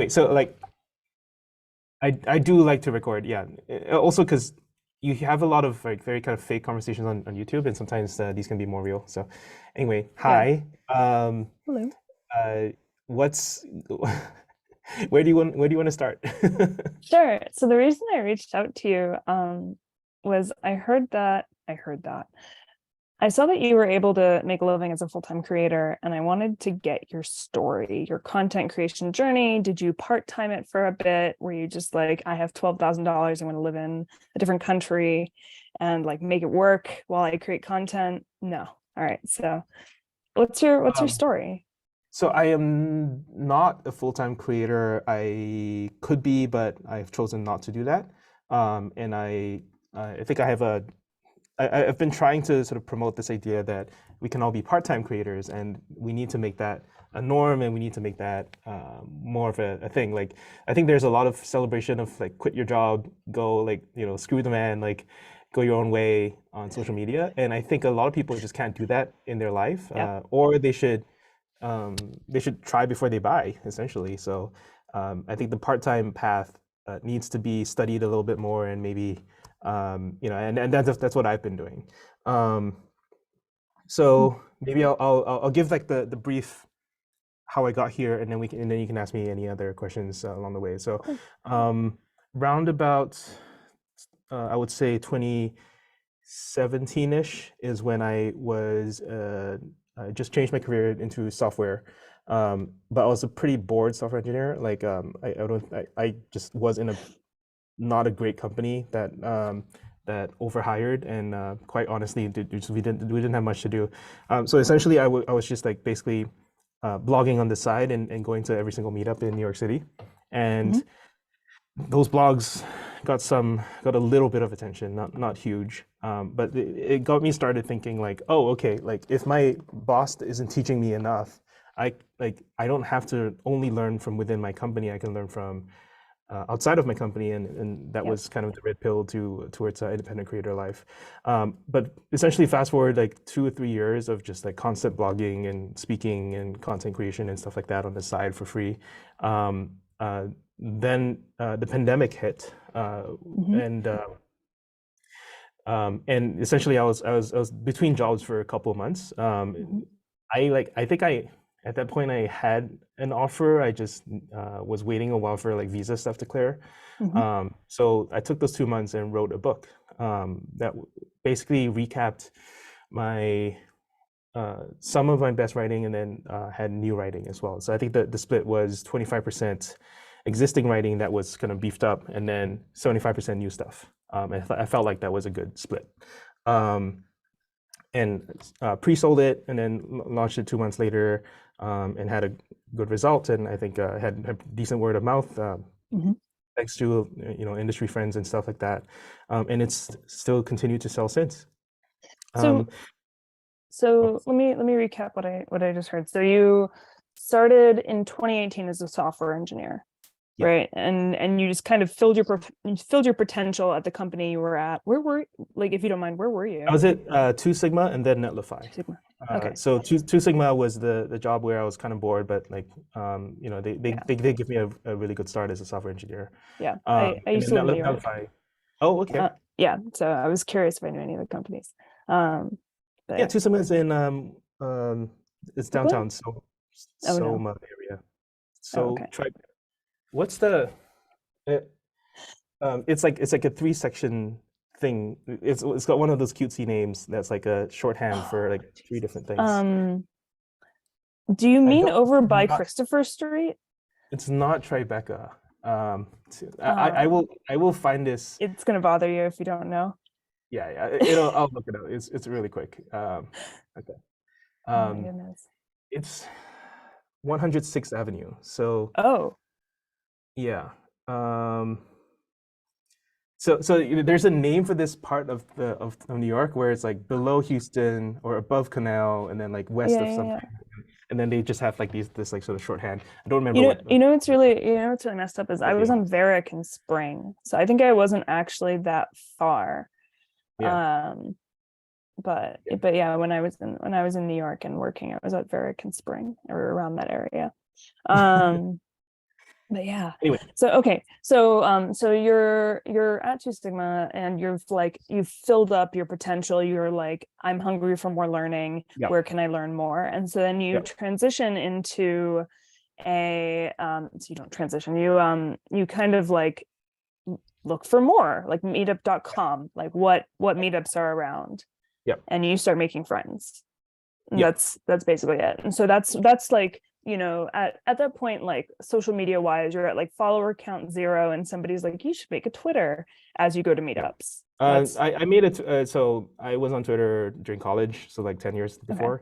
Wait, so like I do like to record, yeah. Also because you have a lot of like very kind of fake conversations on YouTube, and sometimes these can be more real. So anyway, Yeah. hi. Hello. Uh, what's where do you want to start? Sure. So the reason I reached out to you was I saw that you were able to make a living as a full-time creator, and I wanted to get your story, your content creation journey. Did you part-time it for a bit? Were you just like, I have $12,000, I want to live in a different country and like make it work while I create content? No. All right. So what's your Um, story? so I am not a full-time creator. I could be, but I've chosen not to do that. And I think I have I've been trying to sort of promote this idea that we can all be part-time creators, and we need to make that a norm, and we need to make that more of a thing. Like, I think there's a lot of celebration of like quit your job, go like, screw the man, like go your own way on social media. And I think a lot of people just can't do that in their life, Yeah. or they should try before they buy, essentially. So I think the part-time path needs to be studied a little bit more, and maybe and that's what I've been doing. Um, so maybe I'll give like the brief how I got here, and then you can ask me any other questions along the way. So Cool. um, roundabout, I would say 2017-ish is when I just changed my career into software. But I was a pretty bored software engineer. Like I just was in a not a great company that overhired, and quite honestly, we didn't have much to do. So essentially, I was just like basically blogging on the side, and going to every single meetup in New York City, Mhm. and those blogs got a little bit of attention, not huge, but it got me started thinking like, oh, okay, like if my boss isn't teaching me enough, I don't have to only learn from within my company. I can learn from outside of my company, and that Yeah. was kind of the red pill towards independent creator life. But essentially, fast forward like 2 or 3 years of just like constant blogging and speaking and content creation and stuff like that on the side for free. Um, uh, then the pandemic hit, Mhm. and essentially I was between jobs for a couple of months. Mhm. I think I at that point I had an offer. I just was waiting a while for like visa stuff to clear. Mhm. So I took those 2 months and wrote a book that basically recapped my some of my best writing, and then had new writing as well. So I think the split was 25% existing writing that was kind of beefed up, and then 75% new stuff. I felt like that was a good split. Um, and pre-sold it, and then launched it 2 months later, and had a good result. And I think had decent word of mouth, Mhm. thanks to industry friends and stuff like that. And it's still continued to sell since. So Um, oh, so let me recap what I just heard. So you started in 2018 as a software engineer, yeah. right? And you just kind of filled your potential at the company you were at. Where were like if you don't mind, where were I you? was at Two Sigma and then Netlify. Two Sigma. Okay. So Two Sigma was the job where I was kind of bored, but like Yeah. they give me a really good start as a software engineer. Yeah. I And used then to live in New York. Netlify. Oh, okay. Yeah. So I was curious if I knew any of the companies. Um, but Yeah, yeah. Two Sigma is in it's Brooklyn? downtown, so Oh no. Soma area. Oh, So okay. try what's the it, it's like a three-section thing. It's got one of those cutesy names that's like a shorthand Oh, for like three jeez. different things. Do you I mean don't over by not Christopher Street? It's not Tribeca. Um, I will find this. it's gonna bother you if you don't know. Yeah, yeah. I'll look it up. It's really quick. Okay. Oh my Um, goodness. it's 106th Avenue. So Oh, yeah. Um, there's a name for this part of of New York where it's like below Houston or above Canal, and then like west yeah, of yeah, something, yeah. and then they just have like this like sort of shorthand. I don't You remember know, what. you know what's really messed up is I What they was are. on Varick and Spring, so I think I wasn't actually that far. Yeah. Um, but Yeah. but yeah, when I was in New York and working, I was at Varick and Spring or around that area. Um, But yeah. Anyway, So okay. So you're at Two Sigma and you've filled up your potential. You're like, I'm hungry for more learning. yeah, Where can I learn more? And so then you yeah, transition into a so you don't transition, you kind of like look for more, like meetup.com, like what meetups are around, yeah, and you start making friends. And yeah. that's basically it. And so that's like, at that point, like social media wise, you're at like follower count 0 and somebody's like, you should make a Twitter as you go to Yeah. meetups. That's I made it. So I was on Twitter during college, so like 10 years okay. before.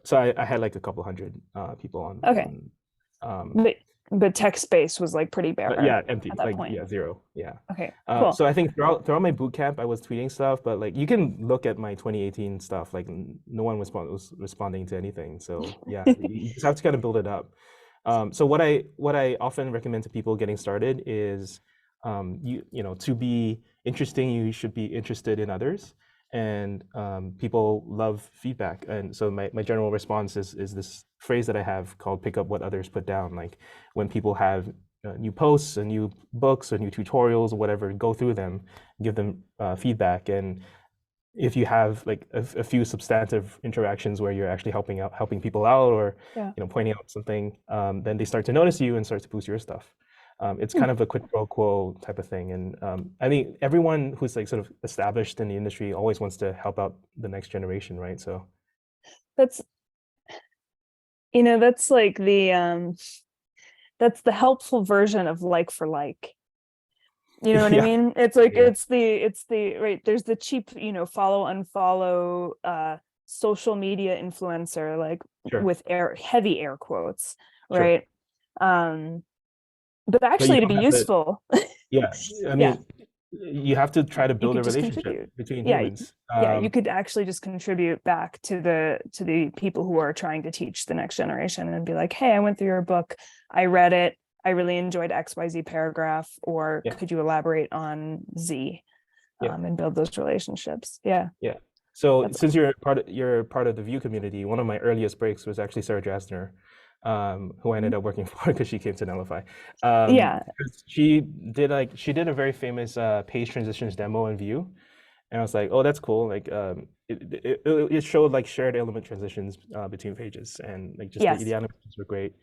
So I had like a couple hundred people Okay. on. Um, But tech space was like pretty but bare yeah, empty. at that Like point. yeah, zero. Yeah. Okay, cool. So I think throughout my boot camp, I was tweeting stuff, but like you can look at my 2018 stuff. Like no one was responding to anything. So yeah, you just have to kind of build it up. So what I often recommend to people getting started is to be interesting, you should be interested in others, and people love feedback. And so my general response is this phrase that I have called "pick up what others put down." Like when people have new posts and new books or new tutorials or whatever, go through them, give them feedback, and if you have like a few substantive interactions where you're actually helping people out, or Yeah. pointing out something, then they start to notice you and start to boost your stuff. It's Hmm. kind of a quid pro quo type of thing, and I think everyone who's like sort of established in the industry always wants to help out the next generation, right? So That's that's like that's the helpful version of like for like. You know what I yeah, mean? It's like yeah, it's the right. There's the cheap, follow unfollow social media influencer, like sure, with heavy air quotes, sure, right? Um, but but you actually to don't be have to. useful, Yeah, I yeah, mean, you have to try to you build a could just relationship contribute. between Yeah, humans. yeah, you could actually just contribute back to the people who are trying to teach the next generation and be like, hey, I went through your book, I read it, I really enjoyed XYZ paragraph, or Yeah, could you elaborate on Z? yeah, And build those relationships. Yeah, yeah. So that's since you're part of the Vue community, one of my earliest breaks was actually Sarah Drasner, who I ended up working for because she came to Netlify. yeah, Because she did a very famous page transitions demo in Vue, and I was like, oh, that's cool. Like it showed like shared element transitions between pages, and like just the yes, animations were great.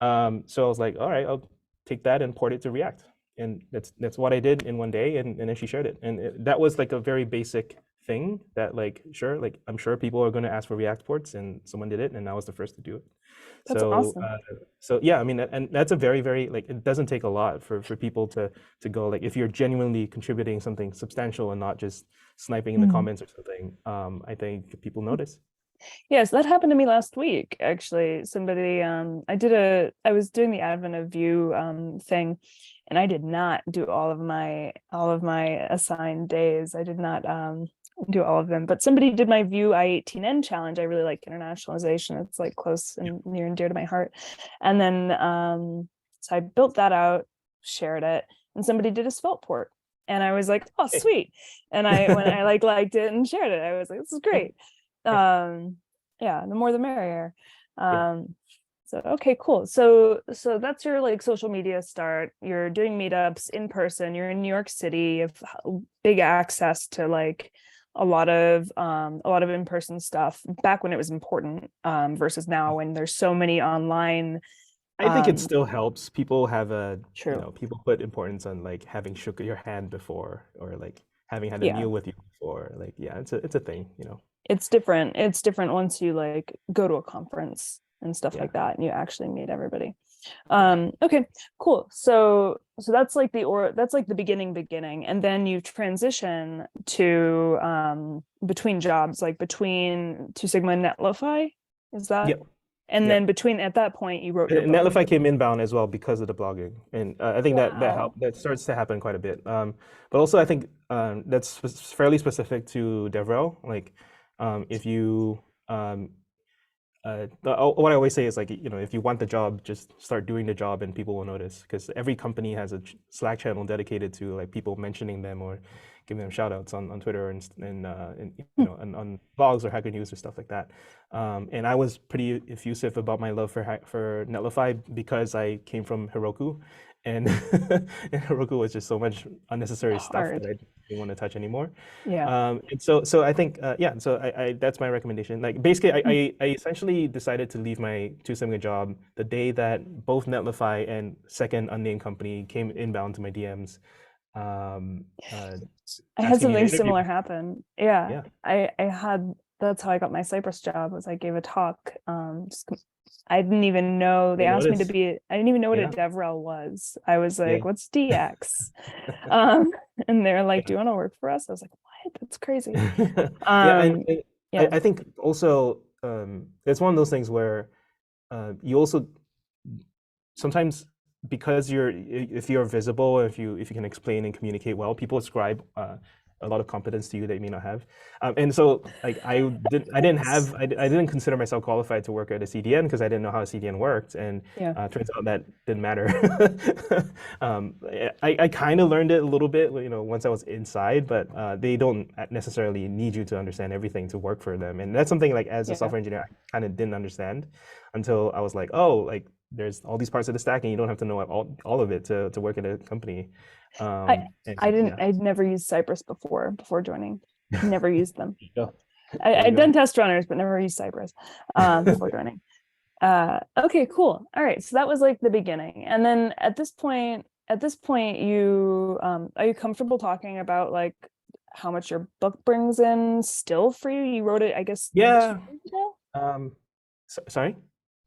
So I was like, all right, I'll take that and port it to React, and that's what I did in one day, and then she shared it, and that was like a very basic thing that like sure, like I'm sure people are going to ask for React ports, and someone did it, and I was the first to do it. that's So awesome. so yeah, I mean, and that's a very very like it doesn't take a lot for people to go like if you're genuinely contributing something substantial and not just sniping in the Mm. comments or something. I think people notice. Yes, that happened to me last week. Actually, somebody, I was doing the Advent of View thing, and I did not do all of my assigned days. I did not do all of them, but somebody did my View I18N challenge. I really like internationalization. It's like close Yeah. and near and dear to my heart. And then so I built that out, shared it, and somebody did a svelte port. And I was like, oh, Hey. sweet. And when I like liked it and shared it, I was like, this is Yeah. great. Yeah. Yeah, the more the merrier. Yeah. So okay, cool. So that's your like social media start. You're doing meetups in person, you're in New York City, you have big access to like a lot of in-person stuff back when it was important, versus now when there's so many online. I think it um still helps. People have True. people put importance on like having shook your hand before, or like having had a Yeah, meal with you before. Like, yeah, it's a thing. it's different once you like go to a conference and stuff Yeah. like that and you actually meet everybody. Yeah. Okay, cool. So that's like the beginning, and then you transition to between jobs, like between Two Sigma and Netlify. Is that? Yep. And then Yep. between at that point you wrote your And book. Netlify came inbound as well because of the blogging, and I think that Wow. help that starts to happen quite a bit. But also I think that's fairly specific to DevRel. Like, if you what I always say is like if you want the job, just start doing the job, and people will notice because every company has a Slack channel dedicated to like people mentioning them or giving them shout outs on Twitter and you know on blogs or Hacker News or stuff like that. And I was pretty effusive about my love for Netlify because I came from Heroku, and, and Heroku was just so much unnecessary stuff that I didn't want to touch anymore. Yeah. And so I think yeah, so I that's my recommendation. Like basically, I essentially decided to leave my two similar job the day that both Netlify and second unnamed company came inbound to my DMs, I had asking me to something interview. simiment happen. Yeah. Yeah. I had, that's how I got my Cyprus job, was I gave a talk. I didn't even know, they I asked me to noticed. be, I didn't even know what a Yeah. DevRel was. I was Yeah. like, what's DX? And they're like, do you want to work for us? I was like, what? That's crazy. Yeah, and Yeah. I think also it's one of those things where you also sometimes because if you're visible, if you can explain and communicate well, people ascribe a lot of competence to you that you may not have. And so like I didn't consider myself qualified to work at a CDN because I didn't know how a CDN worked, and Yeah. turns out that didn't matter. I kind of learned it a little bit, you know, once I was inside, but they don't necessarily need you to understand everything to work for them, and that's something like as a Yeah. software engineer I kind of didn't understand until I was like, oh, like there's all these parts of the stack and you don't have to know all of it to work at a company. I Yeah. I'd never used Cypress before joining. Never used them. Yeah. I'd done test runners, but never used Cypress before joining. Okay, cool. All right, so that was like the beginning, and then at this point, you are you comfortable talking about like how much your book brings in still for you? You wrote it, I guess, 2 Yeah. years ago. Sorry.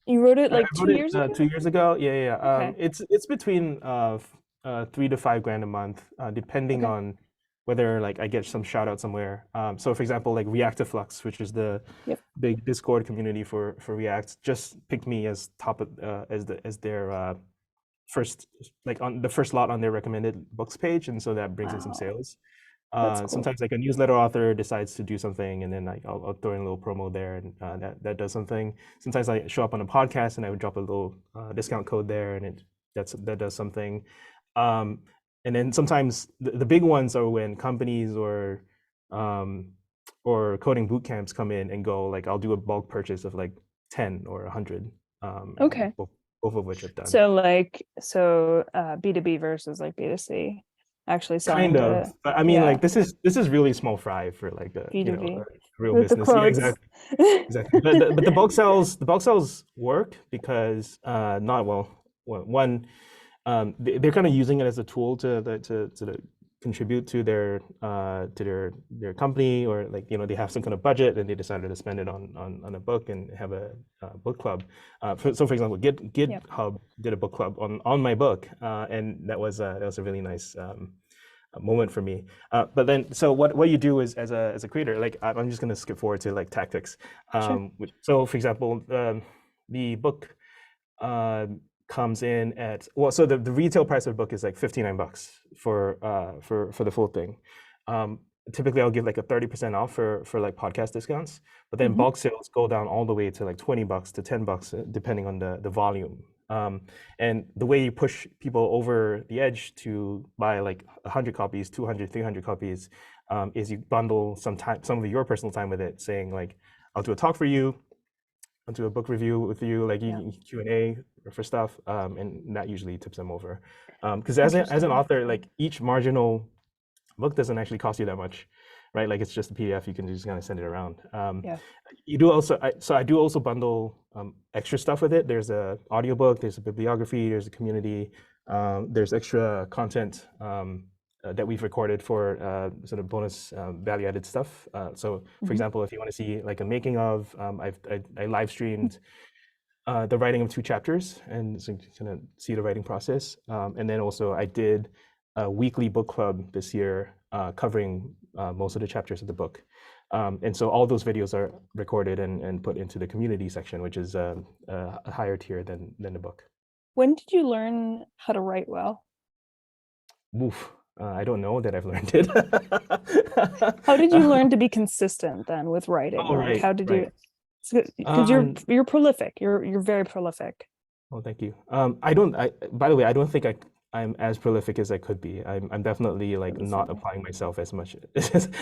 You wrote it I like wrote 2 it years ago. 2 years ago. Yeah, yeah. Okay. It's between 3 to 5 grand a month, depending Okay. on whether like I get some shout out somewhere. So for example, like Reactive Flux, which is the Yep. big Discord community for React, just picked me as top of as their first, like on the first lot on their recommended books page, and so that brings in some Wow, sales. that's cool. Sometimes like a newsletter author decides to do something, and then like I'll throw in a little promo there, and that does something. Sometimes I show up on a podcast, and I would drop a little discount code there, and that does something. Um, and then sometimes the big ones are when companies um, or coding boot camps come in and go like I'll do a bulk purchase of like 10 or 100, Okay. both of which I've done. So like, B2B versus like B2C, actually selling Kind of. to, I mean, yeah, like this is really small fry for like a B2B a real with the business. Yeah, quotes. exactly, exactly. But the bulk sales work because not well. One, they're kind of using it as a tool to contribute to their company, or like they have some kind of budget and they decided to spend it on a book and have a book club. So for example, Yeah, GitHub did a book club on my book, and that was a really nice moment for me. But then, so what you do is as a creator, like I'm just gonna skip forward to like tactics. sure. So for example, the book uh, comes in at, well, so the retail price of the book is like $59 for the full thing. Typically I'll give like a 30% off for like podcast discounts, but then Mhm. bulk sales go down all the way to like $20 to $10, depending on the volume. And the way you push people over the edge to buy like 100 copies, 200, 300 copies, is you bundle some of your personal time with it, saying like, I'll do a talk for you, I'll do a book review with you, like Yeah, Q&A for stuff, and that usually tips them over. Because as an interesting. author, like each marginal book doesn't actually cost you that much, right? Like it's just a PDF, you can just kind of send it around. Yeah. You do also, so I do also bundle extra stuff with it. There's a audiobook, there's a bibliography, there's a community, there's extra content that we've recorded for sort of bonus value-added stuff. So, for Mhm. example, if you want to see like a making of, I live streamed the writing of 2 chapters, and so you can kind of see the writing process. And then also I did a weekly book club this year, covering most of the chapters of the book. And so all those videos are recorded and put into the community section, which is a higher tier than the book. When did you learn how to write well? Woof. I don't know that I've learned it. How did you learn to be consistent then with writing? Oh, Like, right, how did right. you? Because Um, you're prolific. You're very prolific. Oh, thank you. I don't. By the way, I don't think I'm as prolific as I could be. I'm definitely like Really not funny. applying myself as much.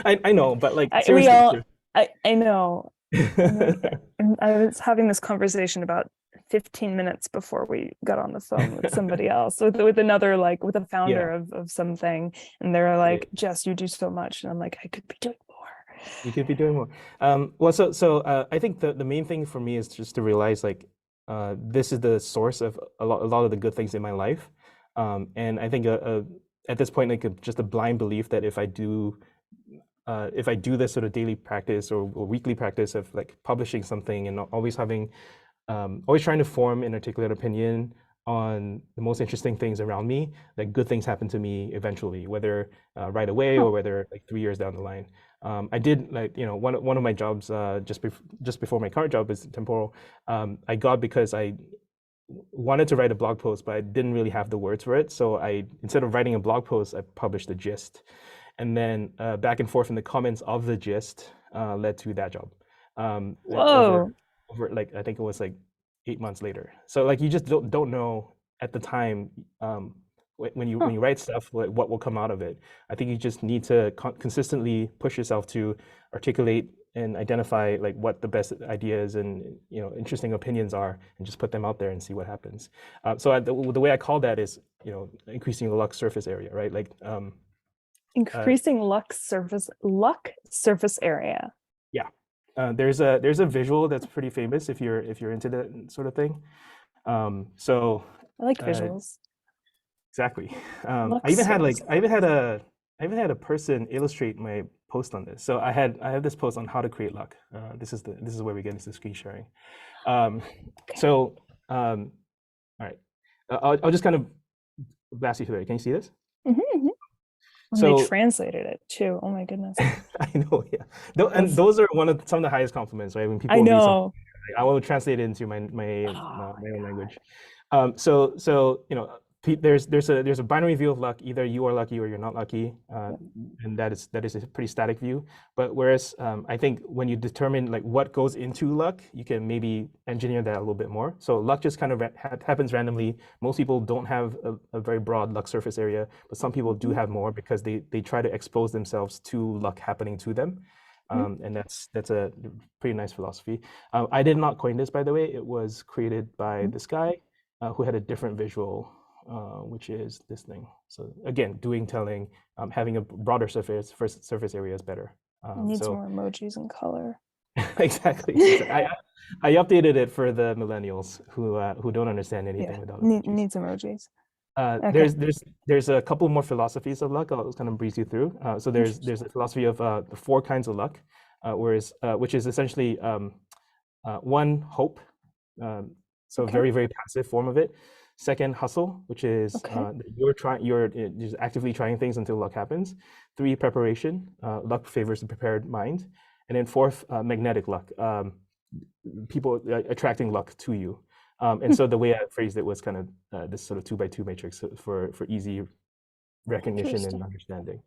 I know, but like We seriously. all, I know. And I was having this conversation about 15 minutes before we got on the phone with somebody else, with another, like with a founder Yeah, of something. And they're yeah. like, Jess, you do so much. And I'm like, I could be doing more. You could be doing more. Well, I think the main thing for me is just to realize like this is the source of a lot of the good things in my life, and I think at this point like just a blind belief that if I do this sort of daily practice or weekly practice of like publishing something and always having always trying to form an articulate opinion on the most interesting things around me, that good things happen to me eventually, whether right away Huh. or whether like 3 years down the line. I did like, you know, one of my jobs just before my current job is temporal. I got because I wanted to write a blog post, but I didn't really have the words for it. So I, instead of writing a blog post, I published a gist, and then back and forth in the comments of the gist led to that job. Whoa. Over like I think it was like 8 months later. So like you just don't know at the time when Huh. you write stuff what will come out of it. I think you just need to consistently push yourself to articulate and identify like what the best ideas and interesting opinions are, and just put them out there and see what happens. The way I call that is increasing the luck surface area, right? Like uh, Increasing luck surface area. yeah, there's a visual that's pretty famous if you're into that sort of thing. So I like uh, visuals. exactly. Luck surface. I even had a person illustrate my post on this. So I have this post on how to create luck. This is where we get into screen sharing. Um, Okay. so all right, I'll just kind of blast you through it. Can you see this? Mm-hmm. And they So translated it too. Oh my goodness. I know, yeah. And That's, those are some of the highest compliments, right? When I people read something, know. I will translate it into Oh my own my language. So there's a binary view of luck. Either you are lucky or you're not lucky, God. and that is a pretty static view. But whereas I think when you determine like what goes into luck, you can maybe engineer that a little bit more. So luck just kind of happens randomly. Most people don't have a very broad luck surface area, but some people do Mhm, have more because they try to expose themselves to luck happening to them. mhm. And that's a pretty nice philosophy. I did not coin this, by the way. It was created by Mhm. this guy who had a different visual, which is this thing. So again, doing, telling, having a broader surface area is better. It needs So more emojis and color. exactly, exactly. I updated it for the millennials who don't understand Yeah, anything without emojis. needs emojis. Okay. There's a couple more philosophies of luck. I'll kind of breeze you through. So Interesting. there's a philosophy of the four kinds of luck, which is essentially one, hope, um, so Okay. very passive form of it. Second, hustle, which is Okay. you're just actively trying things until luck happens. Three, preparation, luck favors the prepared mind. And then fourth, magnetic luck, people attracting luck to you. And Hmm. so the way I phrased it was kind of this sort of 2 by 2 matrix for easy recognition and Interesting. understanding.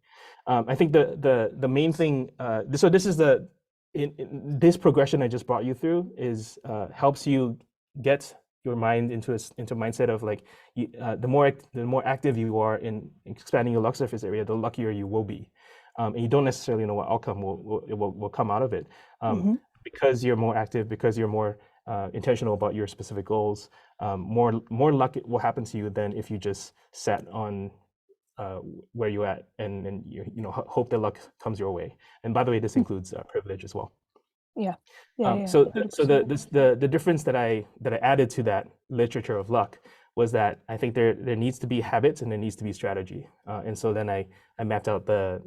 I think the main thing. So this is in this progression I just brought you through is helps you get your mind into a mindset of like the more active you are in expanding your luck surface area, the luckier you will be, and you don't necessarily know what outcome will come out of it, Hmm. because you're more active, because you're more intentional about your specific goals. More luck will happen to you than if you just sat on uh, where you're at and hope that luck comes your way. And by the way, this includes privilege as well. Yeah. Yeah. So the, so 100%. the difference that I added to that literature of luck was that I think there needs to be habits and there needs to be strategy. And so then I mapped out the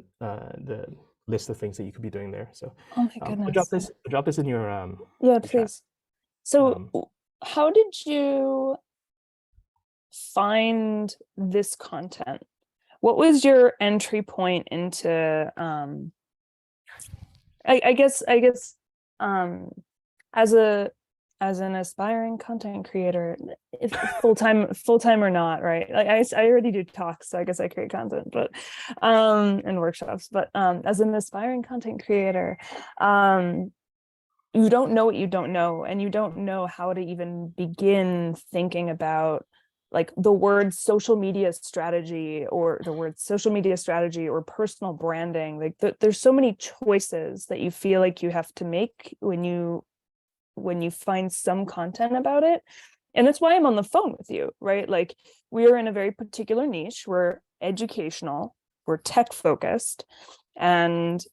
list of things that you could be doing there. So Oh my goodness. I'll drop this in Yeah, your chat. please. So, Um, how did you find this content? What was your entry point into I guess um as a as an aspiring content creator, if full time or not, right? Like I already do talks, so I guess I create content, but and workshops, but as an aspiring content creator, you don't know what you don't know, and you don't know how to even begin thinking about like the word social media strategy or the word social media strategy or personal branding. Like there's so many choices that you feel like you have to make when you find some content about it. And that's why I'm on the phone with you, right? Like we are in a very particular niche. We're educational, we're tech focused, and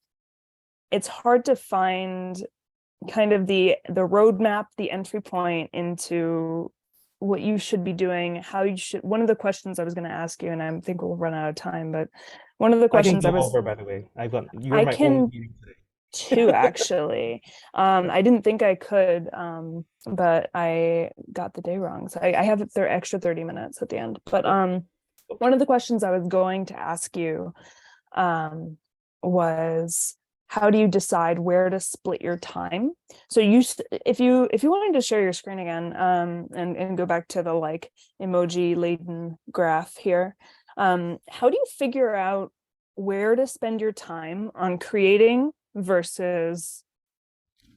it's hard to find kind of the roadmap, the entry point into what you should be doing, how you should. One of the questions I was going to ask you, and I think we'll run out of time, but one of the I can questions go over, by the way. You're I my only can meeting today. too, actually. I didn't think I could, but I got the day wrong. So I have their extra 30 minutes at the end. But one of the questions I was going to ask you was, how do you decide where to split your time? So if you wanted to share your screen again, and go back to the like emoji laden graph here, how do you figure out where to spend your time on creating versus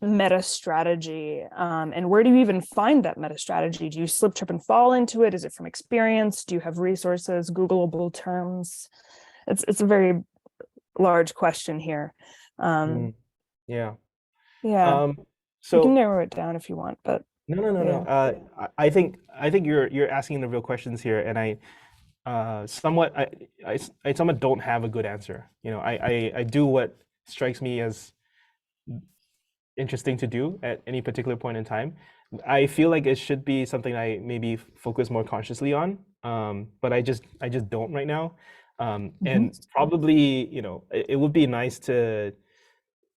meta strategy, and where do you even find that meta strategy? Do you slip, trip, and fall into it? Is it from experience? Do you have resources, Googleable terms? It's a very large question here. Yeah. Yeah, we can So narrow it down if you want, but no. yeah. I think you're asking the real questions here, and I somewhat don't have a good answer. I do what strikes me as interesting to do at any particular point in time. I feel like it should be something I maybe focus more consciously on, but I just don't right now. Mhm. And probably, it would be nice to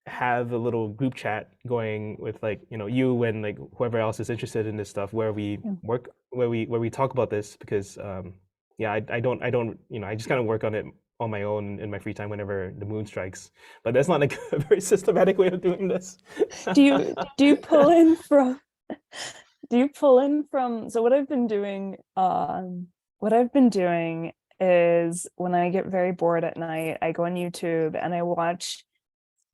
have a little group chat going with like you and like whoever else is interested in this stuff where we Yeah. work where we talk about this because yeah, I don't I just kind of work on it on my own in my free time whenever the moon strikes, but that's not like a very systematic way of doing this. Do you pull in from so what I've been doing is when I get very bored at night, I go on YouTube and I watch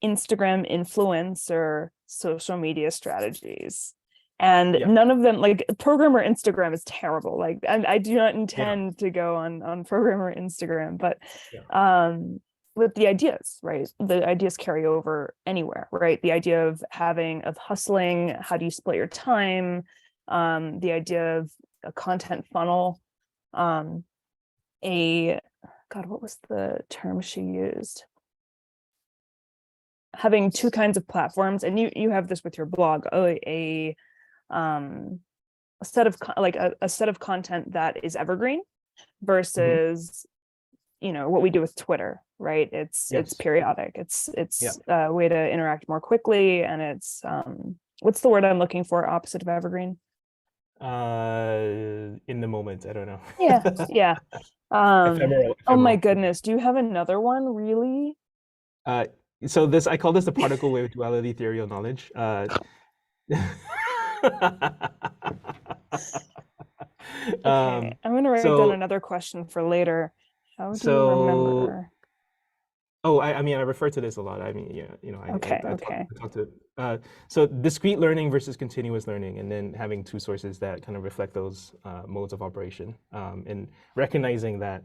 Instagram influencer social media strategies. And Yeah, none of them, like programmer Instagram is terrible. Like I do not yeah, intend to go on programmer Instagram, but yeah, with the ideas, right? The ideas carry over anywhere, right? The idea of hustling, how do you split your time? The idea of a content funnel, um, a God, what was the term she used? Having two kinds of platforms, and you have this with your blog. Um a set of like a set of content that is evergreen hmm, versus what we do with Twitter, right? It's yes, periodic. yeah. It's a way to interact more quickly, and it's what's the word I'm looking for, opposite of evergreen? In the moment, I don't know. Yeah, yeah. Oh my Ephemeral. goodness, do you have another one, really? Uh, so I call this the particle wave duality theory of knowledge. Okay, um, I'm gonna write down so another question for later. How do you so remember? oh, I mean, I refer to this a lot. I mean, yeah, Okay, I okay. talk to so discrete learning versus continuous learning, and then having two sources that kind of reflect those modes of operation, and recognizing that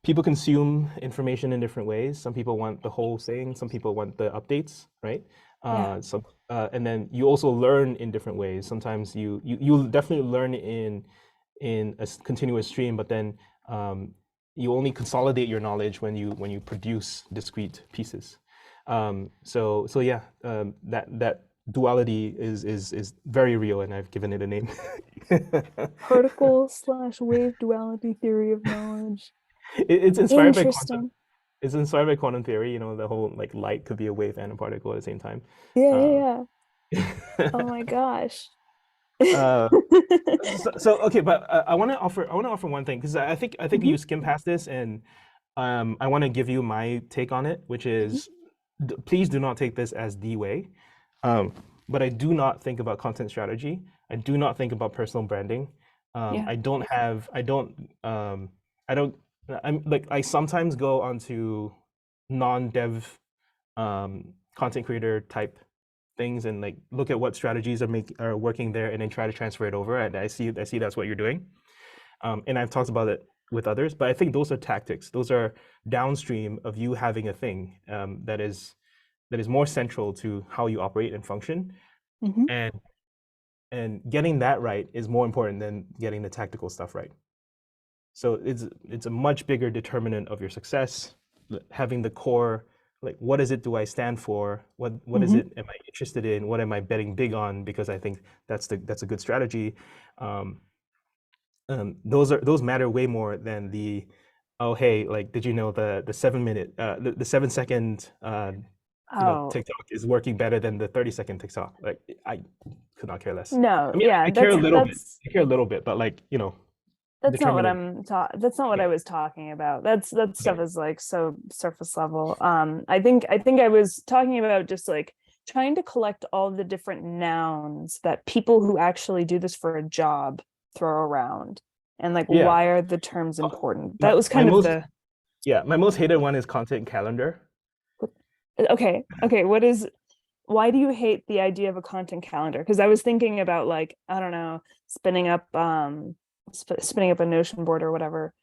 people consume information in different ways. Some people want the whole thing, some people want the updates, right? Yeah. And then you also learn in different ways. Sometimes you definitely learn in a continuous stream, but then you only consolidate your knowledge when you produce discrete pieces. So yeah, that duality is very real, and I've given it a name. Particle slash wave duality theory of knowledge. It's inspired by quantum. Interesting. It's inspired by quantum theory. The whole like light could be a wave and a particle at the same time. Yeah, yeah, Um, yeah. Oh my gosh. uh, so okay, but I want to offer one thing because I think Mhm, you skim past this, and I want to give you my take on it, which mhm. is please do not take this as the way. Um, but I do not think about content strategy. I do not think about personal branding. Yeah, I don't have. I don't. I don't. I'm like I sometimes go onto non-dev content creator type things and like look at what strategies are working there and then try to transfer it over. And I see that's what you're doing. And I've talked about it with others, but I think those are tactics. Those are downstream of you having a thing that is more central to how you operate and function. Hmm. And getting that right is more important than getting the tactical stuff right. So it's a much bigger determinant of your success, having the core, like what is it do I stand for? What is Hmm. it am I interested in? What am I betting big on? Because I think that's a good strategy. Um, those matter way more than the, oh hey, like did you know the 7 minute the 7 second Oh, TikTok is working better than the 30-second TikTok. Like I could not care less. no, I mean, yeah, I care a little bit. that's I care a little bit, but like, that's not what determinant. that's not what Yeah. I was talking about. That stuff Okay. is like so surface level. I think I was talking about just like trying to collect all the different nouns that people who actually do this for a job throw around, and like Yeah. why are the terms Oh, important. That my was my kind of most the yeah, my most hated one is content calendar. okay, why do you hate the idea of a content calendar? Because I was thinking about like, I don't know, spinning up a Notion board or whatever.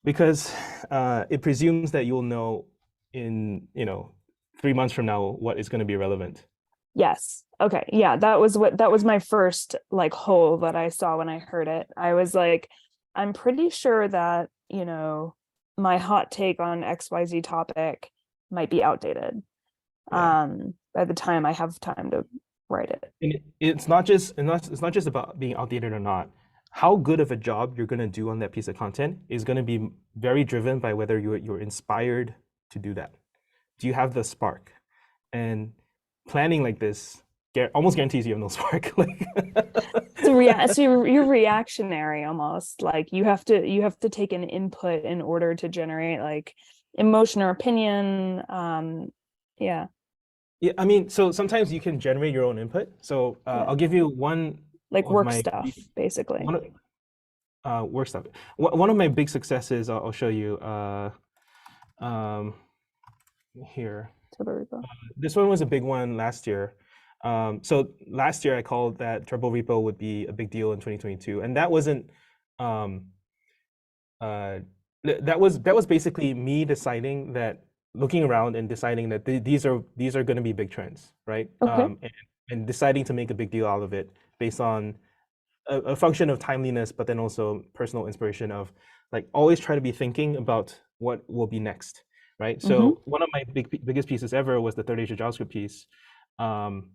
Because it presumes that you'll know in 3 months from now what is going to be relevant. Yes. Okay. Yeah, that was my first like hole that I saw when I heard it. I was like, I'm pretty sure that, my hot take on XYZ topic might be outdated. Yeah. By the time I have time to write it. And it's not just about being outdated or not. How good of a job you're going to do on that piece of content is going to be very driven by whether you're inspired to do that. Do you have the spark? And planning like this almost guarantees you have no spark. Like, So you're reactionary almost. Like you have to take an input in order to generate like emotion or opinion. Yeah, yeah, I mean, so sometimes you can generate your own input. So yeah. I'll give you one Like of work my stuff, basically. one of, work stuff. One of my big successes, I'll show you um, here. Turbo. This one was a big one last year. So last year I called that Turbo Repo would be a big deal in 2022, and that wasn't um, uh, that was basically me deciding that, looking around and deciding that these are going to be big trends, right? Okay. And deciding to make a big deal out of it based on a function of timeliness, but then also personal inspiration of like always try to be thinking about what will be next, right? Mm-hmm. So one of my biggest pieces ever was the third age of JavaScript piece. Um,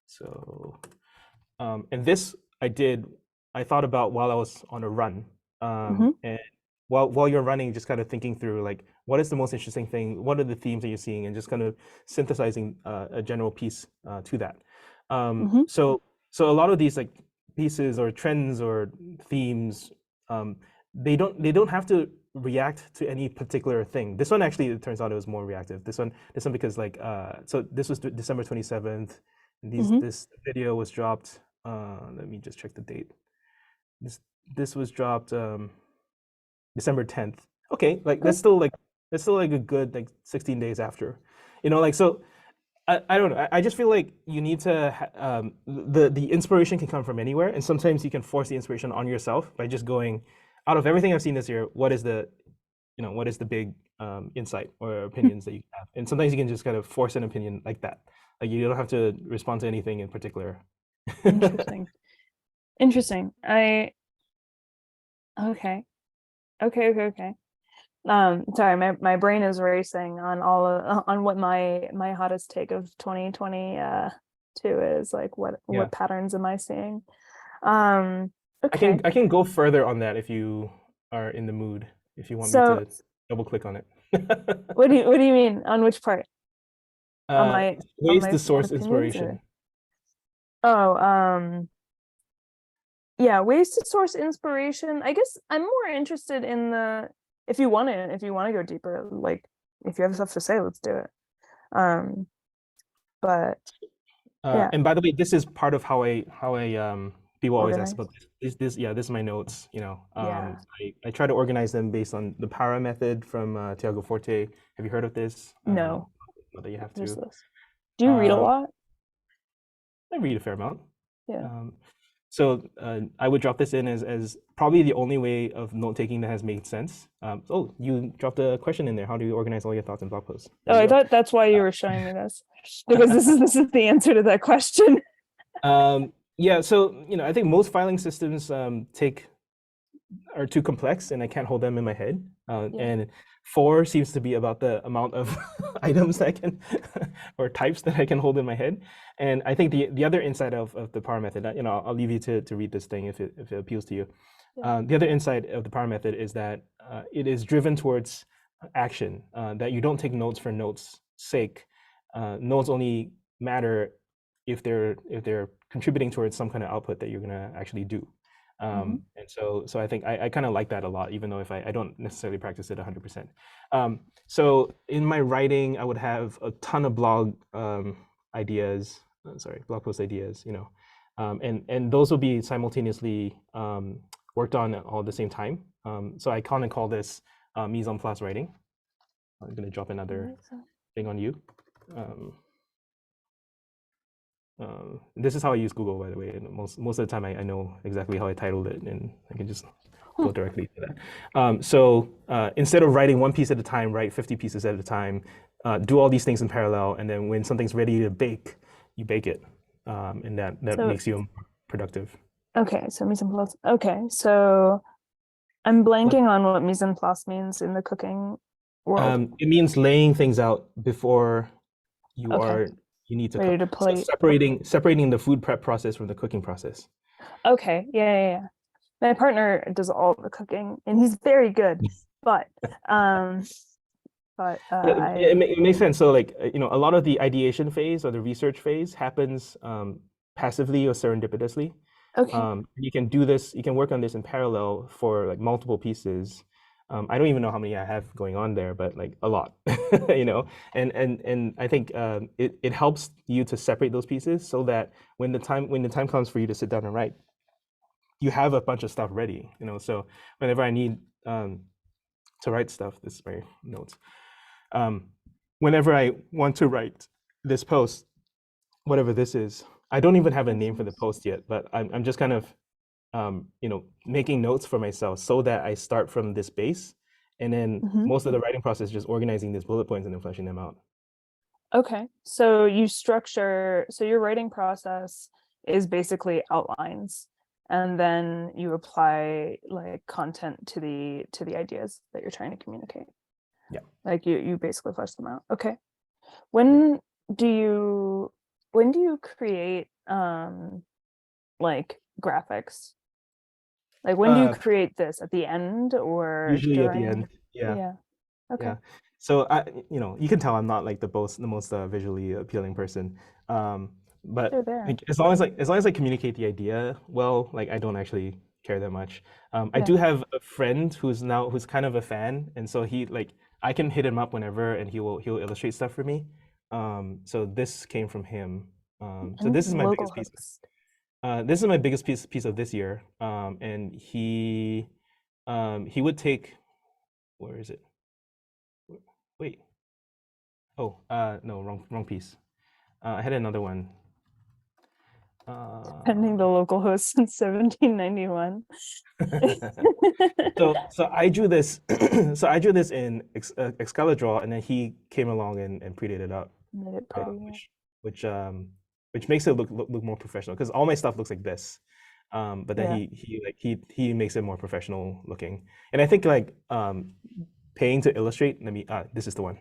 so and this I thought about while I was on a run. Mm-hmm. And while you're running, just kind of thinking through like what is the most interesting thing, what are the themes that you're seeing, and just kind of synthesizing a general piece to that. Mm-hmm. So a lot of these like pieces or trends or themes, um, they don't have to react to any particular thing. This one actually, it turns out it was more reactive. This one because like so this was December 27th. Mm-hmm. This video was dropped. Let me just check the date. This this was dropped December 10th. Okay, like Okay. that's still like a good like 16 days after. Like so I don't know. I just feel like you need to the inspiration can come from anywhere, and sometimes you can force the inspiration on yourself by just going, out of everything I've seen this year, what is the big insight or opinions that you have, and sometimes you can just kind of force an opinion like that. Like you don't have to respond to anything in particular. Interesting. Interesting. Okay. Okay. Sorry, my brain is racing on on what my hottest take of 2020 two is. Like Yeah, what patterns am I seeing? I can Okay. I can go further on that if you are in the mood. If you want me So to double click on it. what do you mean? On which part? On uh, my on Ways my to source opinions or inspiration. oh yeah, ways to source inspiration. I guess I'm more interested in the if you want to go deeper, like if you have stuff to say, let's do it. Um, but yeah, And by the way, this is part of how I people always ask about organize. this. Yeah, this is my notes. Yeah. I try to organize them based on the Para method from Tiago Forte. Have you heard of this? No, Not that you have what is to. this? Do you read a Um, lot? I read a fair amount. Yeah. Um, So I would drop this in as probably the only way of note taking that has made sense. Oh, you dropped a question in there. How do you organize all your thoughts in blog posts? There Oh, you I go. thought that's why you were showing me this, because this is the answer to that question. Yeah, so I think most filing systems are too complex, and I can't hold them in my head. Yeah. And 4 seems to be about the amount of items that I can or types that I can hold in my head. And I think the other insight of the power method, I'll leave you to read this thing if it appeals to you. Yeah. The other insight of the power method is that it is driven towards action. That you don't take notes for notes' sake. Notes only matter if they're contributing towards some kind of output that you're gonna actually do. And so I think I kind of like that a lot, even though if I don't necessarily practice it 100%. So in my writing, I would have a ton of blog ideas, blog post ideas, and those will be simultaneously worked on all at the same time. So I kind of call this mise en place writing. I'm going to drop another thing on you. This is how I use Google, by the way. And most of the time, I know exactly how I titled it, and I can just go directly to that. So instead of writing one piece at a time, write 50 pieces at a time. Do all these things in parallel, and then when something's ready to bake, you bake it, and that So- makes you productive. Okay, so mise en place. Okay, so I'm blanking on what mise en place means in the cooking world. It means laying things out before you Okay. you need to Ready cook. to So plate. separating the food prep process from the cooking process. Okay, yeah. My partner does all the cooking, and he's very good. But It makes sense. So like a lot of the ideation phase or the research phase happens passively or serendipitously. okay. You can do this, you can work on this in parallel for like multiple pieces. I don't even know how many I have going on there, but like a lot, and I think it helps you to separate those pieces so that when the time comes for you to sit down and write, you have a bunch of stuff ready, so whenever I need to write stuff, this is my notes. Whenever I want to write this post, whatever this is, I don't even have a name for the post yet, but I'm just kind of making notes for myself so that I start from this base, and then most of the writing process is just organizing these bullet points and then fleshing them out. Okay, so your writing process is basically outlines, and then you apply like content to the ideas that you're trying to communicate. Yeah. Like you basically flesh them out. Okay. When do you create like graphics? Like when do you create this, at the end or Usually at the during? end. Yeah. Yeah. Okay. Yeah. So you can tell I'm not like the most visually appealing person. But They're there. like, as long as I communicate the idea well, like I don't actually care that much. I Yeah. do have a friend who's kind of a fan, and so I can hit him up whenever, and he'll illustrate stuff for me. So this came from him. So this is my Local biggest piece. host. This is my biggest piece of this year. And he would take, where is it? Wait. Oh, no, wrong piece. I had another one. Pending the local host since 1791. So I drew this. So I drew this in Excalibur, and then he came along and prettied it up, Made it pretty. which which makes it look more professional because all my stuff looks like this. But then he makes it more professional looking, and I think like paying to illustrate. This is the one.